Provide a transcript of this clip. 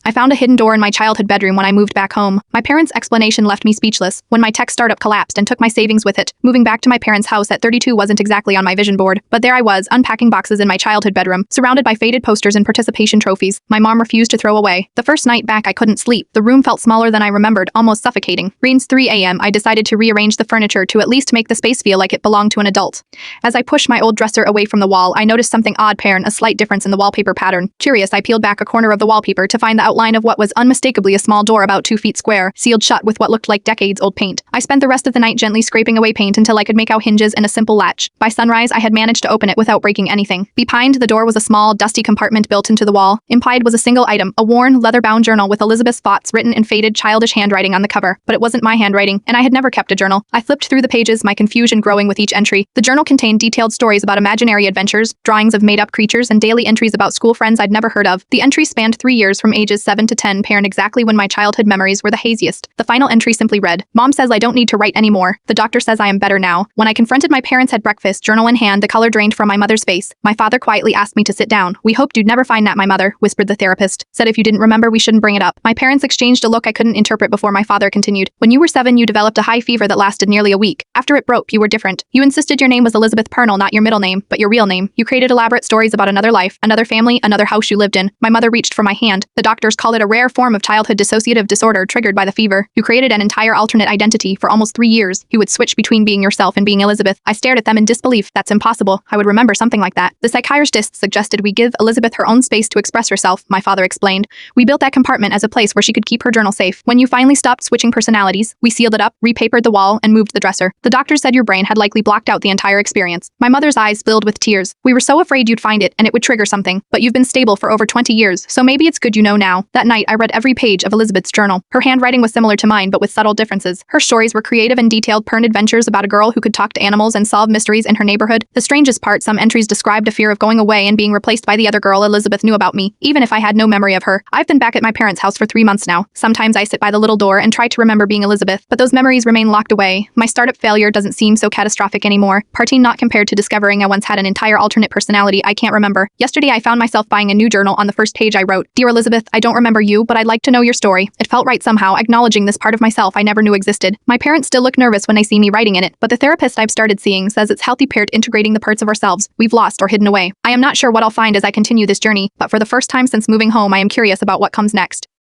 I found a hidden door in my childhood bedroom when I moved back home. My parents' explanation left me speechless when my tech startup collapsed and took my savings with it. Moving back to my parents' house at 32 wasn't exactly on my vision board, but there I was, unpacking boxes in my childhood bedroom, surrounded by faded posters and participation trophies my mom refused to throw away. The first night back I couldn't sleep. The room felt smaller than I remembered, almost suffocating. Reens 3 a.m. I decided to rearrange the furniture to at least make the space feel like it belonged to an adult. As I pushed my old dresser away from the wall, I noticed something odd apparent, a slight difference in the wallpaper pattern. Curious, I peeled back a corner of the wallpaper to find the outline of what was unmistakably a small door about 2 feet square, sealed shut with what looked like decades-old paint. I spent the rest of the night gently scraping away paint until I could make out hinges and a simple latch. By sunrise, I had managed to open it without breaking anything. Behind the door was a small, dusty compartment built into the wall. Implied was a single item, a worn, leather-bound journal with Elizabeth's thoughts written in faded, childish handwriting on the cover. But it wasn't my handwriting, and I had never kept a journal. I flipped through the pages, my confusion growing with each entry. The journal contained detailed stories about imaginary adventures, drawings of made-up creatures, and daily entries about school friends I'd never heard of. The entries spanned 3 years from ages 7 to 10, paired exactly when my childhood memories were the haziest. The final entry simply read, "Mom says I don't need to write anymore. The doctor says I am better now." When I confronted my parents at breakfast, journal in hand, the color drained from my mother's face. My father quietly asked me to sit down. "We hoped you'd never find that, my mother," whispered the therapist. "Said if you didn't remember, we shouldn't bring it up." My parents exchanged a look I couldn't interpret before my father continued. "When you were 7, you developed a high fever that lasted nearly a week. After it broke, you were different. You insisted your name was Elizabeth Pernell, not your middle name, but your real name. You created elaborate stories about another life, another family, another house you lived in." My mother reached for my hand. "The doctors call it a rare form of childhood dissociative disorder triggered by the fever. You created an entire alternate identity for almost 3 years. You would switch between being yourself and being Elizabeth." I stared at them in disbelief. "That's impossible. I would remember something like that." "The psychiatrist suggested we give Elizabeth her own space to express herself," my father explained. "We built that compartment as a place where she could keep her journal safe. When you finally stopped switching personalities, we sealed it up, repapered the wall, and moved the dresser. The doctor said your brain had likely blocked out the entire experience." My mother's eyes filled with tears. "We were so afraid you'd find it and it would trigger something. But you've been stable for over 20 years, so maybe it's good you know now." That night, I read every page of Elizabeth's journal. Her handwriting was similar to mine, but with subtle differences. Her stories were creative and detailed, pern adventures about a girl who could talk to animals and solve mysteries in her neighborhood. The strangest part, some entries described a fear of going away and being replaced by the other girl Elizabeth knew about me, even if I had no memory of her. I've been back at my parents' house for 3 months now. Sometimes I sit by the little door and try to remember being Elizabeth, but those memories remain locked away. My startup failure doesn't seem so catastrophic anymore. Parting not compared to discovering I once had an entire alternate personality I can't remember. Yesterday I found myself buying a new journal. On the first page I wrote, "Dear Elizabeth, I don't remember you, but I'd like to know your story." It felt right somehow, acknowledging this part of myself I never knew existed. My parents still look nervous when they see me writing in it, but the therapist I've started seeing says it's healthy paired integrating the parts of ourselves we've lost or hidden away. I am not sure what I'll find as I continue this journey, but for the first time since moving home I am curious about what comes next.